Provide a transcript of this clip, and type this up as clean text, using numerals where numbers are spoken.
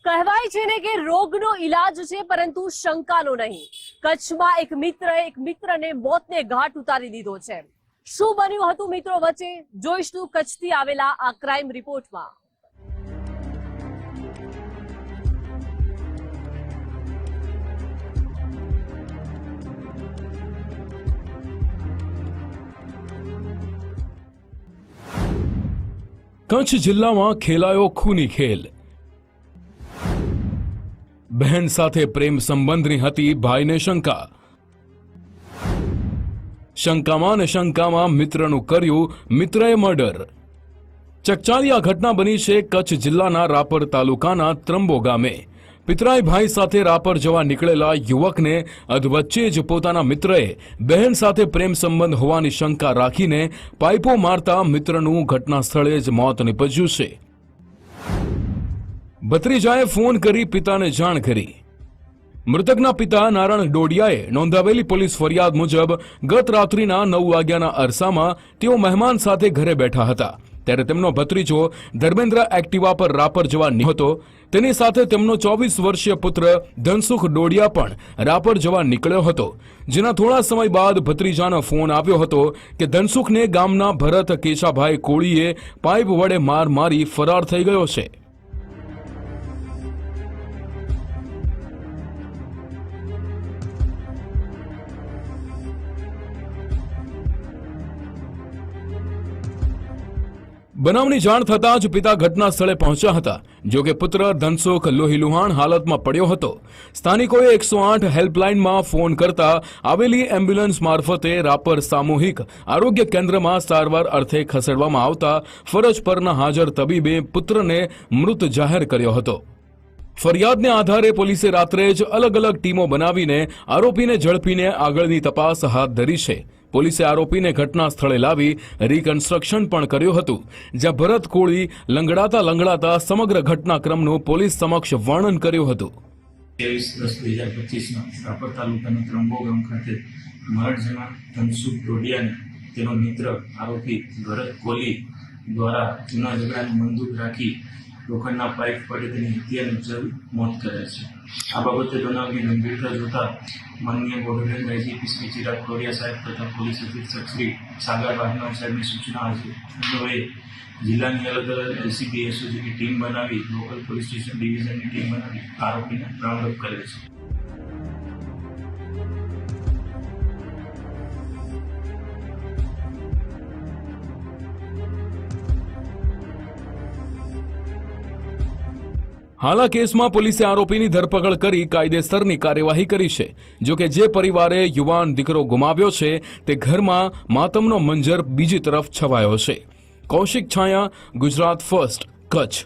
કહેવાય છે ને કે રોગનો ઈલાજ છે પરંતુ શંકાનો નહીં। કચ્છમાં એક મિત્રને મોતને ઘાટ ઉતારી દીધો છે। શું બન્યું હતું મિત્રો વચ્ચે જોઈશું કચ્છથી આવેલા આ ક્રાઇમ રિપોર્ટમાં। કચ્છ જિલ્લામાં ખેલાયો ખૂની ખેલ। બહેન સાથે પ્રેમ સંબંધની હતી ભાઈને શંકામાં મિત્રનું કર્યું મિત્રએ મર્ડર। ચકચારી આ ઘટના બની છે કચ્છ જિલ્લાના રાપર તાલુકાના ત્રંબો ગામે। પિતરાઈ ભાઈ સાથે રાપર જવા નીકળેલા યુવકને અધવચ્ચે જ પોતાના મિત્રએ બહેન સાથે પ્રેમ સંબંધ હોવાની શંકા રાખીને પાઇપો મારતા મિત્રનું ઘટના સ્થળે જ મોત નીપજ્યું છે। ભત્રીજાએ ફોન કરી પિતાને જાણ કરી। મૃતકના પિતા નારાયણ ડોડિયાએ નોંધાવેલી પોલીસ ફરિયાદ મુજબ ગત રાત્રિના 9 વાગ્યાના અરસામાં તેઓ મહેમાન સાથે ઘરે બેઠા હતા ત્યારે તેમનો ભત્રીજો ધર્મેન્દ્ર એક્ટિવા પર રાપર જવા નીકળ્યો હતો। તેની સાથે તેમનો 24 વર્ષીય પુત્ર ધનસુખ ડોડિયા પણ રાપર જવા નીકળ્યો હતો। જેના થોડા સમય બાદ ભત્રીજાનો ફોન આવ્યો હતો કે ધનસુખને ગામના ભરત કેશાભાઈ કોળીએ પાઇપ વડે માર મારી ફરાર થઈ ગયો છે। બનાવની જાણ થતાં જ પિતા ઘટના સ્થળે પહોંચ્યા હતા। જો કે પુત્ર ધનસુખ લોહીલુહાણ હાલતમાં પડ્યો હતો। સ્થાનિકોએ 108 હેલ્પલાઇનમાં ફોન કરતા આવેલી એમ્બ્યુલન્સ મારફતે રાપર સામૂહિક આરોગ્ય કેન્દ્રમાં સારવાર અર્થે ખસેડવામાં આવતા ફરજ પરના હાજર તબીબે પુત્રને મૃત જાહેર કર્યો હતો। ફરિયાદને આધારે પોલીસે રાત્રે જ અલગ ટીમો બનાવીને આરોપીને ઝડપીને આગળની તપાસ હાથ ધરી છે। પોલીસે આરોપીને ઘટના સ્થળે લાવી રિકન્સ્ટ્રક્શન પણ કર્યું હતું જ્યાં ભરત કોળી લંગડાતા સમગ્ર ઘટનાક્રમનું પોલીસ સમક્ષ વર્ણન કર્યું હતું। 23/10/2025 રાપર તાલુકાના ત્રંબો ગામ ખાતે મરણ જનાર ધનસુખ ડોડિયાને તેનો મિત્ર આરોપી ભરત કોલી દ્વારા જૂના ઝઘડાને બંદૂક રાખી લોખંડના પાઇપ વડે તેની હત્યા નિપજાવી મોત કરે છે। આ બાબતે બનાવની ગંભીરતા જોતા માનનીય બોડોલેન્ડ આઈજીપી શ્રી ચિરાગ કોડિયા સાહેબ તથા પોલીસ અધિક્ષક શ્રી સાગર વાઘનાર સાહેબની સૂચના અન્વયે જિલ્લાની અલગ એલસીબી એસઓજીની ટીમ બનાવી લોકલ પોલીસ સ્ટેશન ડિવિઝનની ટીમ બનાવી આરોપીને રાઉન્ડ અપ કરે છે। હાલ આ કેસમાં પોલીસે આરોપીની ધરપકડ કરી કાયદેસરની કાર્યવાહી કરી છે। જો કે જે પરિવારે યુવાન દીકરો ગુમાવ્યો છે તે ઘરમાં માતમનો મંજર બીજી તરફ છવાયો છે। કૌશિક છાયા, ગુજરાત ફર્સ્ટ, કચ્છ।